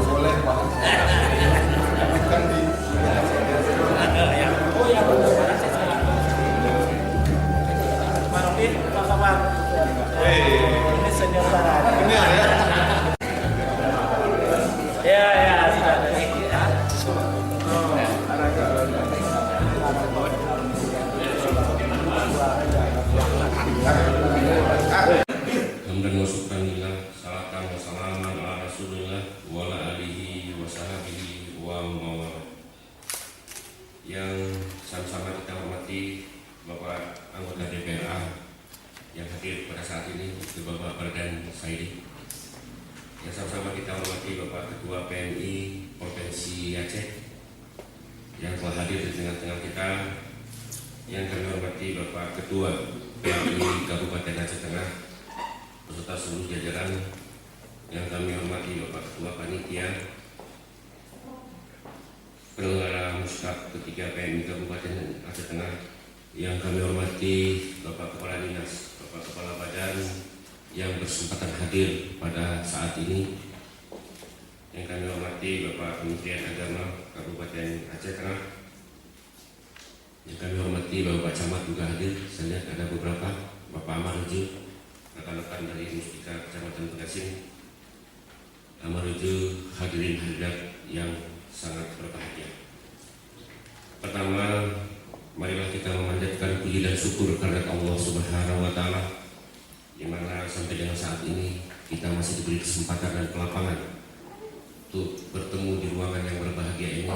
boleh Pak. Kan di Oh ya benar, saya salah. Pak Rofi, apa kabar? Ini senior banget. ini ya. Ya, sudah ada. Hamdan wa syukran lillah, salatan wa salaman ala rasulillah wa ala alihi wa sahbihi wa mawala. Yang sama-sama kita hormati Bapak anggota DPRA yang hadir pada saat ini, itu Bapak Bardan Saidi. Yang sama-sama kita hormati Bapak Ketua PMI Provinsi Aceh yang telah hadir di tengah-tengah kita. Yang kami hormati Bapak Ketua PMI Kabupaten Aceh Tengah beserta seluruh jajaran. Yang kami hormati Bapak Ketua Panitia Penyelenggara Muskap ketiga PMI Kabupaten Aceh Tengah. Yang kami hormati Bapak Kepala Dinas, Bapak Kepala Badan yang berkesempatan hadir pada saat ini. Yang kami hormati Bapak Kementerian Agama Kabupaten Aceh Tengah. Yang kami hormati Bapak Camat juga hadir. Saya lihat ada beberapa, Bapak Amaruju, rekan-rekan dari Mustika Kecamatan Pegasin. Amaruju, hadirin hadirat yang sangat berbahagia. Pertama, marilah kita memanjatkan puji dan syukur karena Allah Subhanahu wa Ta'ala, di mana sampai dengan saat ini kita masih diberi kesempatan dan kelapangan untuk bertemu di ruangan yang berbahagia ini.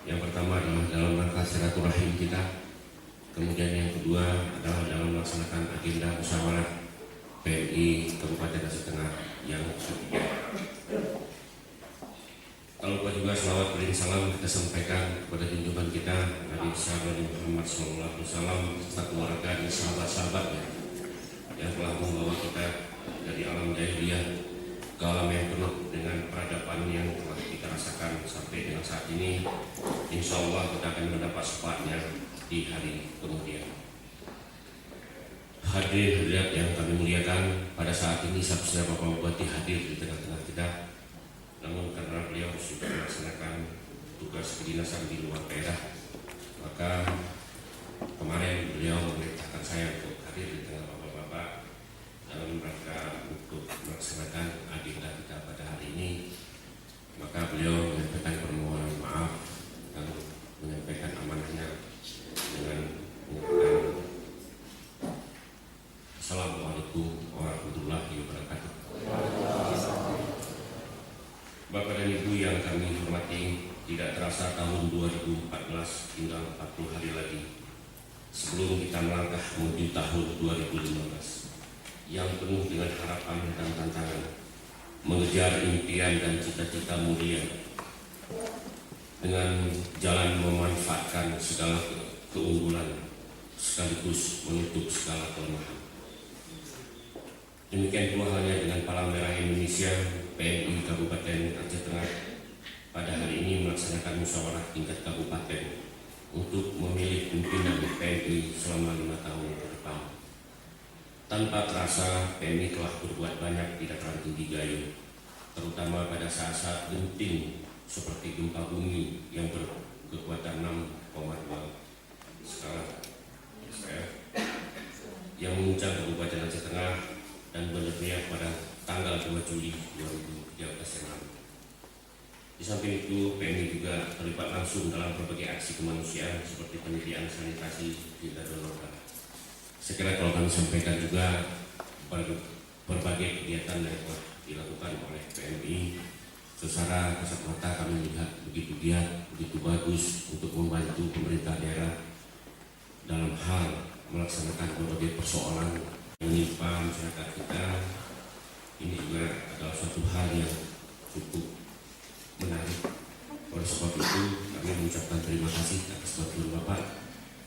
Yang pertama adalah dalam rangka silaturahim kita, kemudian yang kedua adalah dalam melaksanakan agenda musyawarah PMI Kabupaten Aceh Tengah yang ketiga. Tak lupa juga selawat beri salam kita sampaikan kepada junjungan kita Nabi Nabi Muhammad SAW serta keluarga dan sahabat-sahabatnya yang telah membawa kita dari alam jahiliyah ke alam yang penuh dengan peradaban yang telah kita rasakan sampai dengan saat ini. Insya Allah kita akan mendapat syafaatnya di hari kemudian. Hadirin yang kami muliakan, pada saat ini Sabda Bapak Bupati hadir di tengah-tengah kita. Namun karena beliau sudah melaksanakan tugas kedinasan di luar daerah, maka kemarin beliau memerintahkan saya untuk hadir di tengah bapak-bapak dalam rangka untuk melaksanakan agenda kita pada hari ini. Maka beliau menyampaikan permohonan maaf dan menyampaikan amanahnya dengan menyampaikan Assalamualaikum warahmatullahi wabarakatuh. Bapak dan Ibu yang kami hormati, tidak terasa tahun 2014 tinggal 40 hari lagi sebelum kita melangkah menuju tahun 2015 yang penuh dengan harapan dan tantangan, mengejar impian dan cita-cita mulia dengan jalan memanfaatkan segala keunggulan sekaligus menutup segala kelemahan. Demikian pula halnya dengan Palang Merah Indonesia PMI Kabupaten Aceh Tengah pada hari ini melaksanakan musyawarah tingkat kabupaten untuk memilih pimpinan PMI selama 5 tahun ke depan. Tanpa terasa PMI telah berbuat banyak di dataran tinggi Gayo, terutama pada saat-saat genting seperti gempa bumi yang berkekuatan 6,2 skala Richter yang menguncang Kabupaten Aceh Tengah dan berlangsung pada tanggal 2 Juli 2013 yang lalu. Di samping itu, PMI juga terlibat langsung dalam berbagai aksi kemanusiaan seperti penyediaan sanitasi di Dadon Loka. Sekiranya kalau kami sampaikan juga berbagai kegiatan yang telah dilakukan oleh PMI, secara kasat mata kami melihat begitu giat, begitu bagus untuk membantu pemerintah daerah dalam hal melaksanakan berbagai persoalan menimpa masyarakat kita. Ini juga adalah suatu hal yang cukup menarik. Oleh sebab itu kami mengucapkan terima kasih atas bantuan Bapak.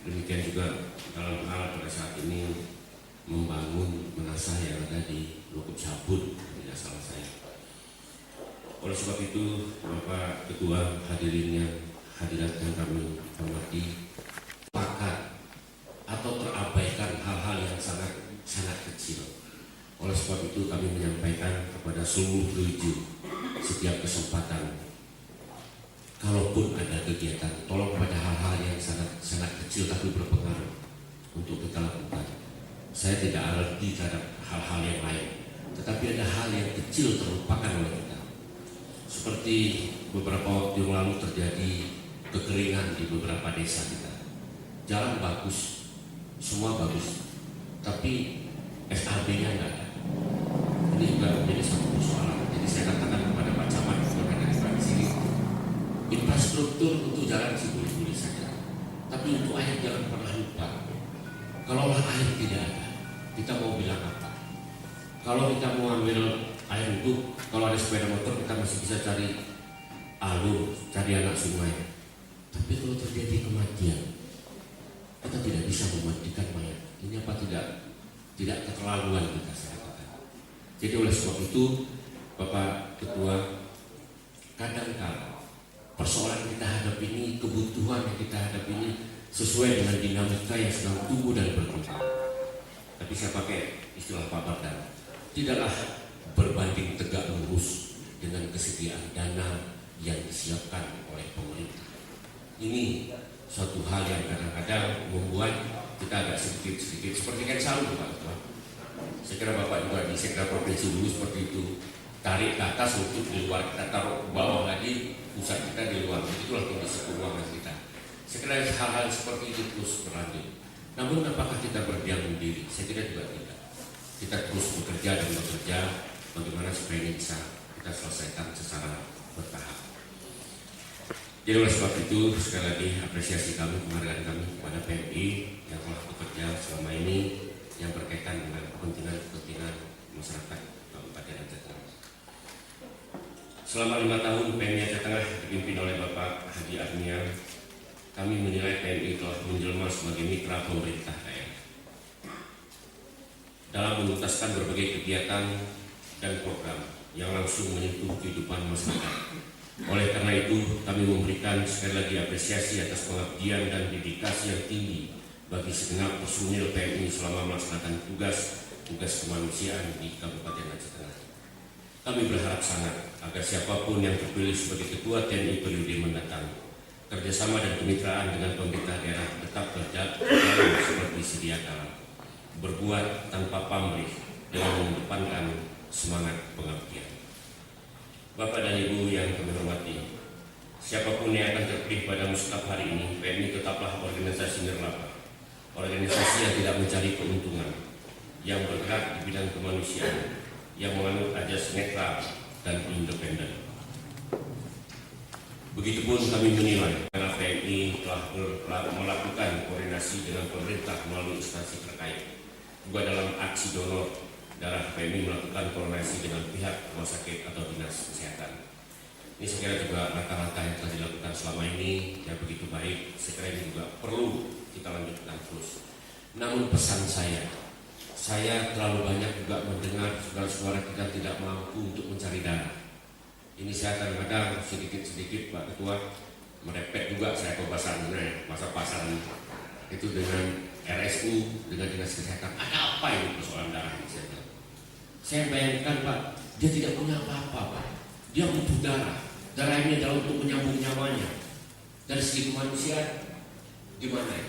Demikian juga dalam hal pada saat ini membangun menasah yang ada di Lukut Sabun, tidak salah saya. Oleh sebab itu Bapak Ketua, hadirin yang hadirat yang kami hormati, pakat atau terabaikan hal-hal yang sangat kecil. Oleh sebab itu kami menyampaikan kepada seluruh gereja setiap kesempatan, kalaupun ada kegiatan, tolong pada hal-hal yang sangat kecil tapi berpengaruh untuk kita lakukan. Saya tidak alergi terhadap hal-hal yang lain, tetapi ada hal yang kecil terlupakan oleh kita. Seperti beberapa waktu yang lalu terjadi kekeringan di beberapa desa kita. Jalan bagus, semua bagus, tapi SAB-nya enggak ada. Ini juga menjadi satu persoalan. Jadi saya katakan kepada Pak Camat di sini, infrastruktur untuk jalan sih boleh-boleh saja, tapi untuk air jangan pernah lupa. Kalau air tidak ada, kita mau bilang apa? Kalau kita mau ambil air untuk, kalau ada sepeda motor kita masih bisa cari alur, cari anak sungai. Tapi kalau terjadi kematian, kita tidak bisa mematikan mayat. Ini apa tidak keterlaluan kita, saya katakan. Jadi oleh sebab itu, Bapak Ketua, kadang-kadang persoalan kita hadapi ini, kebutuhan yang kita hadapi ini sesuai dengan dinamika yang sedang tumbuh dan berkembang. Tapi saya pakai istilah Pak Bardan, tidaklah berbanding tegak lurus dengan kesediaan dana yang disiapkan oleh pemerintah. Ini suatu hal yang kadang-kadang membuat kita agak sedikit seperti kan selalu Pak Ketua. Saya kira Bapak juga di Sekda Provinsi dulu seperti itu, tarik ke atas untuk di luar, kita taruh ke bawah lagi, pusat kita di luar. Itulah kondisi keuangan kita. Saya kira hal-hal seperti itu terus berlanjut. Namun apakah kita berdiam diri? Saya kira juga tidak. Kita terus bekerja dan bekerja bagaimana supaya ini bisa kita selesaikan secara bertahap. Jadi oleh sebab itu sekali lagi apresiasi kami, penghargaan kami kepada PMI yang telah bekerja selama ini yang berkaitan dengan kepentingan masyarakat Kabupaten Aceh Tengah. Selama 5 tahun PMI Aceh Tengah dipimpin oleh Bapak Haji Arnian, kami menilai PMI telah menjelma sebagai mitra pemerintah daerah dalam menuntaskan berbagai kegiatan dan program yang langsung menyentuh kehidupan masyarakat. Oleh karena itu, kami memberikan sekali lagi apresiasi atas pengabdian dan dedikasi yang tinggi bagi segenap personil PMI selama melaksanakan tugas kemanusiaan di Kabupaten Aceh Tengah. Kami berharap sangat agar siapapun yang terpilih sebagai Ketua TNI periode mendatang, kerjasama dan kemitraan dengan pemerintah daerah tetap berjalan seperti sedia kala, berbuat tanpa pamrih dengan mengedepankan semangat pengabdian. Bapak dan Ibu yang kami hormati, siapapun yang akan terpilih pada muskap hari ini, PMI tetaplah organisasi nirlaba, organisasi yang tidak mencari keuntungan, yang bergerak di bidang kemanusiaan, yang menganut ajas netral dan independen. Begitupun kami menilai karena PMI telah melakukan koordinasi dengan pemerintah melalui instansi terkait. Juga dalam aksi donor darah, PMI melakukan koordinasi dengan pihak rumah sakit atau dinas kesehatan. Ini saya kira juga langkah-langkah yang telah dilakukan selama ini yang begitu baik. Saya kira ini juga perlu kita lanjutkan terus. Namun pesan saya terlalu banyak juga mendengar saudara-saudara kita tidak mampu untuk mencari dana. Ini saya kadang-kadang sedikit-sedikit Pak Ketua merepet juga saya ke pasarnya, masa pasar itu dengan RSU, dengan dinas kesehatan. Ada apa ini persoalan darah ini? Saya bayangkan Pak, dia tidak punya apa-apa Pak. Dia butuh darah. Darah ini adalah untuk menyambung nyawanya. Dari segi kemanusiaan, gimana ya?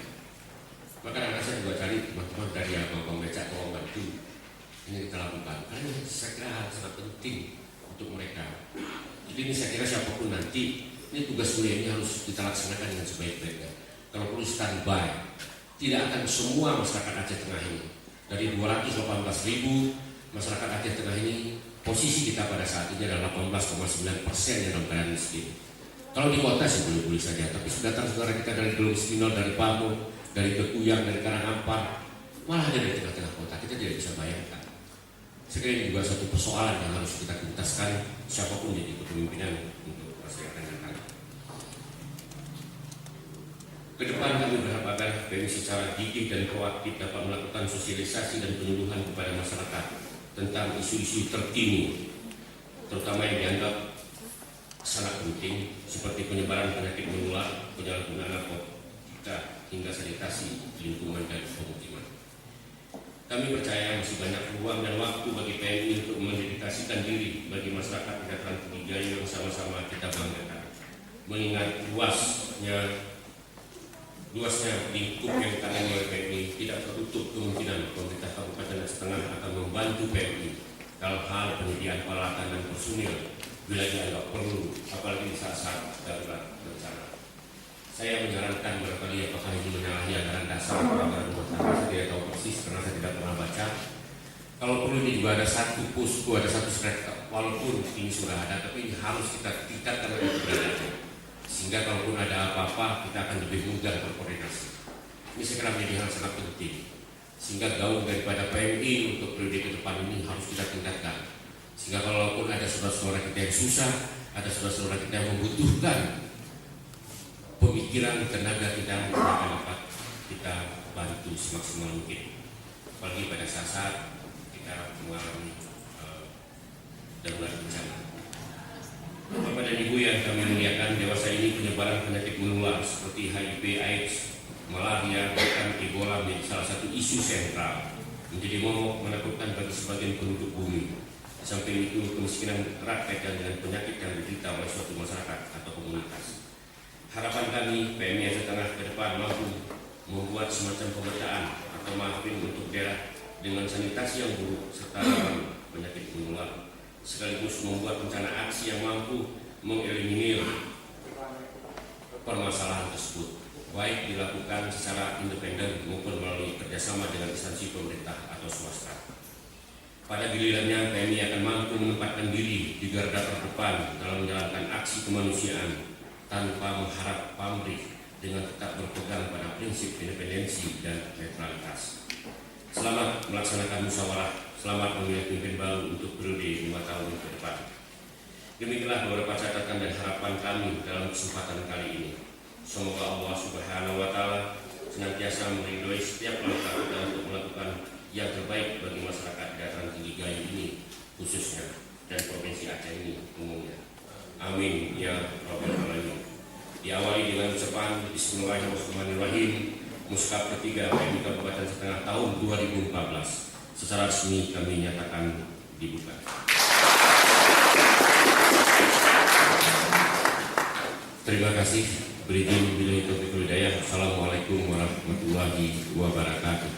Maka kadang saya juga cari teman-teman dari abang-abang becak tolong bantu. Ini kita lakukan. Karena saya kira hal sangat penting untuk mereka. Jadi ini saya kira siapapun nanti, ini tugas kuliah ini harus kita laksanakan dengan sebaik-baiknya. Kalau perlu standby, tidak akan semua masyarakat Aceh Tengah ini dari 218.000 masyarakat Aceh Tengah ini, posisi kita pada saat ini adalah 18,9% yang dalam keadaan miskin. Kalau di kota sih boleh-boleh saja, tapi datang saudara kita dari Delung Spinol, dari Pamo, dari Tekuyang, dari Karangampar, malah ada di tengah-tengah kota, kita tidak bisa bayangkan. Saya kira ini juga satu persoalan yang harus kita tuntaskan siapapun jadi kepemimpinan untuk masyarakat yang akan. Kedepan kami berharap agar PMI secara gigih dan proaktif dapat melakukan sosialisasi dan penyuluhan kepada masyarakat tentang isu-isu terkini, terutama yang dianggap sangat penting seperti penyebaran penyakit menular, penyalahgunaan narkotika hingga sanitasi lingkungan dan pemukiman. Kami percaya masih banyak ruang dan waktu bagi PMI untuk mendedikasikan diri bagi masyarakat di dataran tinggi Gayo sama-sama kita banggakan. Mengingat luasnya lingkup yang ditangani oleh PMI, tidak tertutup kemungkinan pemerintah Kabupaten Aceh Tengah akan membantu PMI dalam hal penyediaan peralatan dan personil bila dianggap perlu, apalagi di saat-saat darurat bencana. Saya menyarankan barangkali apakah ini menyalahi anggaran dasar anggaran rumah tangga, saya tidak tahu persis karena saya tidak pernah baca. Kalau perlu ini juga ada satu posko, ada satu sekretariat, walaupun ini sudah ada, tapi ini harus kita tingkatkan lebih keberadaannya. Sehingga kalaupun ada apa-apa, kita akan lebih mudah berkoordinasi. Ini saya kira menjadi hal sangat penting. Sehingga gaung daripada PMI untuk periode ke depan ini harus kita tingkatkan. Sehingga kalaupun ada saudara-saudara kita yang susah, ada saudara-saudara kita yang membutuhkan pemikiran, tenaga kita akan dapat kita bantu semaksimal mungkin. Apalagi pada saat kita mengalami darurat bencana. Bapak dan Ibu yang kami muliakan, dewasa ini penyebaran penyakit menular seperti HIV, AIDS, malaria, bahkan Ebola menjadi salah satu isu sentral, menjadi momok menakutkan bagi sebagian penduduk bumi. Di samping itu, kemiskinan erat kaitan dengan penyakit yang diderita oleh suatu masyarakat atau komunitas. Harapan kami, PMI Aceh Tengah ke depan mampu membuat semacam pemetaan atau mapping untuk daerah dengan sanitasi yang buruk serta rawan penyakit menular, sekaligus membuat rencana aksi yang mampu mengeliminir permasalahan tersebut, baik dilakukan secara independen maupun melalui kerjasama dengan instansi pemerintah atau swasta. Pada gilirannya, PMI akan mampu menempatkan diri di garda terdepan dalam menjalankan aksi kemanusiaan tanpa mengharap pamrih, dengan tetap berpegang pada prinsip independensi dan netralitas. Selamat melaksanakan musyawarah, selamat memilih pemimpin baru untuk periode 5 tahun ke depan. Demikianlah beberapa catatan dan harapan kami dalam kesempatan kali ini. Semoga Allah Subhanahu wa Ta'ala senantiasa meridhoi setiap langkah kita untuk melakukan yang terbaik bagi masyarakat dataran tinggi Gayo ini khususnya dan provinsi Aceh ini umumnya. Amin ya Rabbal Alamin. Diawali dengan ucapan Bismillahirrahmanirrahim, Muskap ketiga PMI Kabupaten Aceh Tengah tahun 2014 secara resmi kami nyatakan dibuka. Terima kasih. Berizin billahi taufiq wal hidayah. Assalamualaikum warahmatullahi wabarakatuh.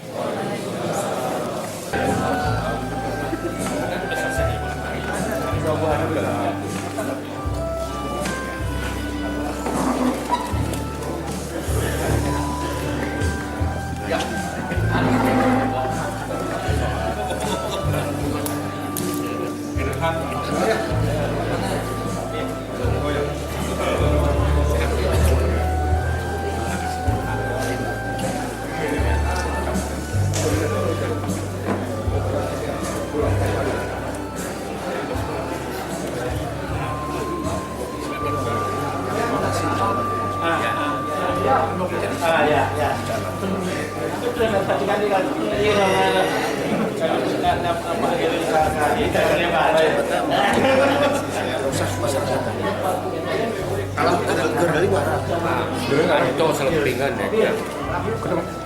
Anto Selempingan ya.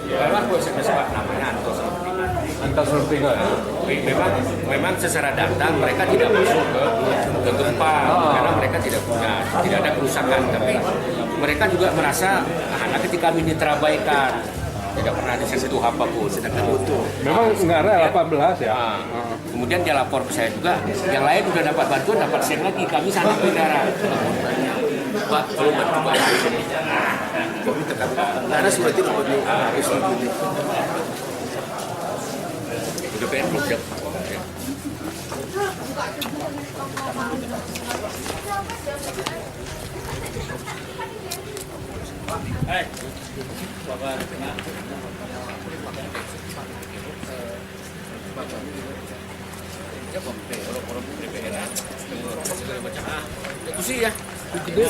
Memang gue sebut namanya Anto Selempingan. Anto Selempingan. Memang secara data mereka tidak masuk ke gempa karena mereka tidak ada kerusakan, tapi mereka juga merasa ketika kami diterabaikan tidak pernah disentuh apapun, sedangkan butuh. Memang nggak ada 18 ya. Kemudian dia lapor ke saya juga, yang lain udah dapat bantuan, dapat share lagi, kami sangat berdara. Pak, belum bantu Pak. Karena seperti itu udah pengen belum siap. Hai, Bapak Tengah. Itu sih ya, gede.